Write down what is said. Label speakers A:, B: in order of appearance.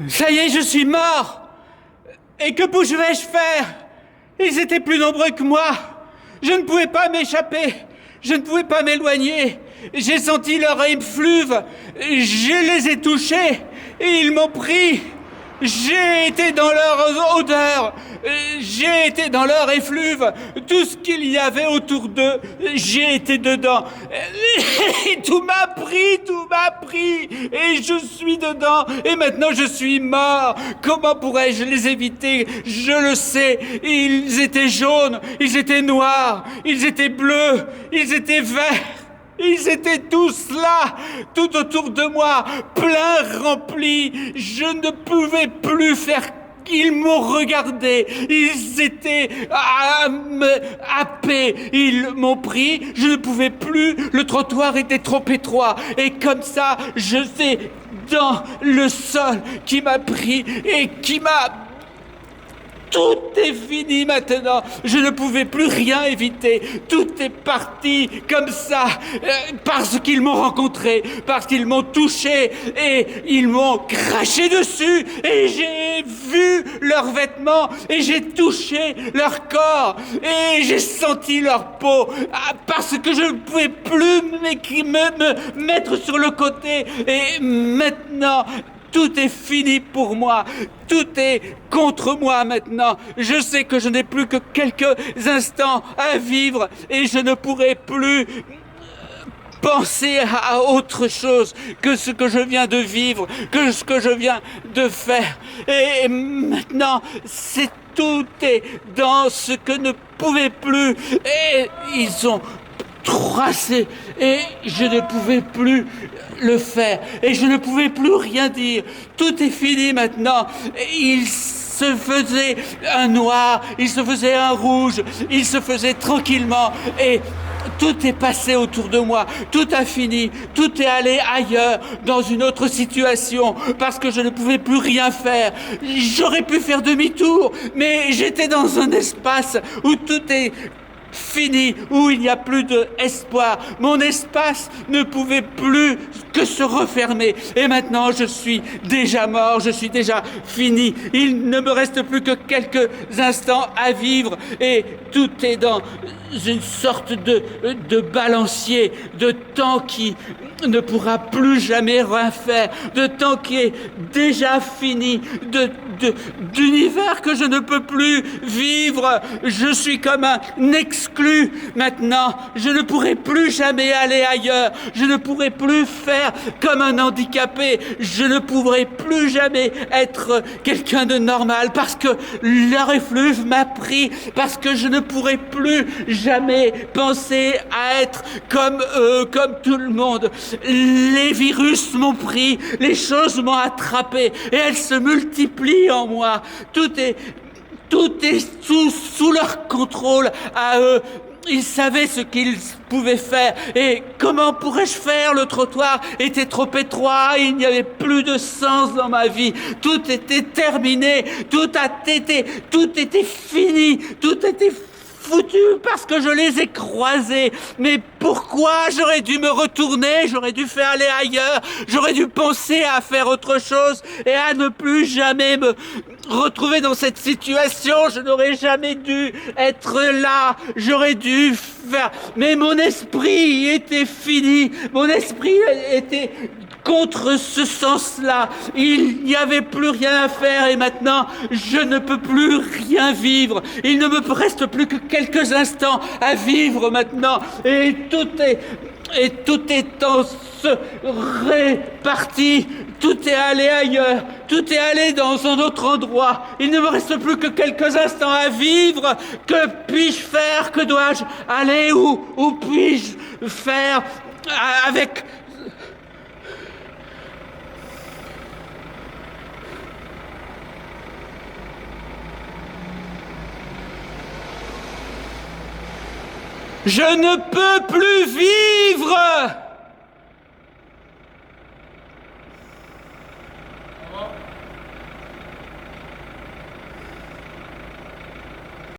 A: Ça y est, je suis mort. Et que pouvais-je faire? Ils étaient plus nombreux que moi. Je ne pouvais pas m'échapper. Je ne pouvais pas m'éloigner. J'ai senti leur effluve. Je les ai touchés. Et ils m'ont pris. J'ai été dans leur odeur. J'ai été dans leur effluve. Tout ce qu'il y avait autour d'eux, j'ai été dedans. Et tout m'a pris. Et je suis dedans. Et maintenant je suis mort. Comment pourrais-je les éviter? Je le sais. Ils étaient jaunes, ils étaient noirs, ils étaient bleus, ils étaient verts. Ils étaient tous là, tout autour de moi, plein remplis. Je ne pouvais plus faire. Ils m'ont regardé, ils étaient happés, ils m'ont pris, je ne pouvais plus, le trottoir était trop étroit. Et comme ça, je sais dans le sol qui m'a pris et qui m'a... Tout est fini maintenant. Je ne pouvais plus rien éviter. Tout est parti comme ça parce qu'ils m'ont rencontré, parce qu'ils m'ont touché et ils m'ont craché dessus et j'ai vu leurs vêtements et j'ai touché leur corps et j'ai senti leur peau parce que je ne pouvais plus me mettre sur le côté. Et maintenant... Tout est fini pour moi. Tout est contre moi maintenant. Je sais que je n'ai plus que quelques instants à vivre et je ne pourrai plus penser à autre chose que ce que je viens de vivre, que ce que je viens de faire. Et maintenant, tout est dans ce que ne pouvait plus. Et ils ont tracé et je ne pouvais plus le faire et je ne pouvais plus rien dire. Tout est fini maintenant. Il se faisait un noir, il se faisait un rouge, il se faisait tranquillement et tout est passé autour de moi, tout a fini, tout est allé ailleurs, dans une autre situation, parce que je ne pouvais plus rien faire. J'aurais pu faire demi-tour, mais j'étais dans un espace où tout est fini, où il n'y a plus d'espoir. Mon espace ne pouvait plus que se refermer. Et maintenant, je suis déjà mort, je suis déjà fini. Il ne me reste plus que quelques instants à vivre et tout est dans une sorte de balancier, de temps qui ne pourra plus jamais rien faire, de temps qui est déjà fini, d'univers que je ne peux plus vivre. Je suis comme un exclu maintenant. Je ne pourrai plus jamais aller ailleurs. Je ne pourrai plus faire comme un handicapé. Je ne pourrai plus jamais être quelqu'un de normal parce que leur effluve m'a pris, parce que je ne pourrai plus jamais penser à être comme eux, comme tout le monde. Les virus m'ont pris, les choses m'ont attrapé et elles se multiplient en moi. Tout est sous leur contrôle à eux. Ils savaient ce qu'ils pouvaient faire. Et comment pourrais-je faire? Le trottoir était trop étroit. Il n'y avait plus de sens dans ma vie. Tout était terminé. Tout était fini. Tout était foutu parce que je les ai croisés. Mais pourquoi? J'aurais dû me retourner, j'aurais dû faire aller ailleurs, j'aurais dû penser à faire autre chose et à ne plus jamais me retrouver dans cette situation. Je n'aurais jamais dû être là, j'aurais dû faire... Mais mon esprit était fini, mon esprit était contre ce sens-là. Il n'y avait plus rien à faire et maintenant, je ne peux plus rien vivre. Il ne me reste plus que quelques instants à vivre maintenant. Et tout est en se réparti. Tout est allé ailleurs. Tout est allé dans un autre endroit. Il ne me reste plus que quelques instants à vivre. Que puis-je faire? Que dois-je aller? Où puis-je faire avec... Je ne peux plus vivre!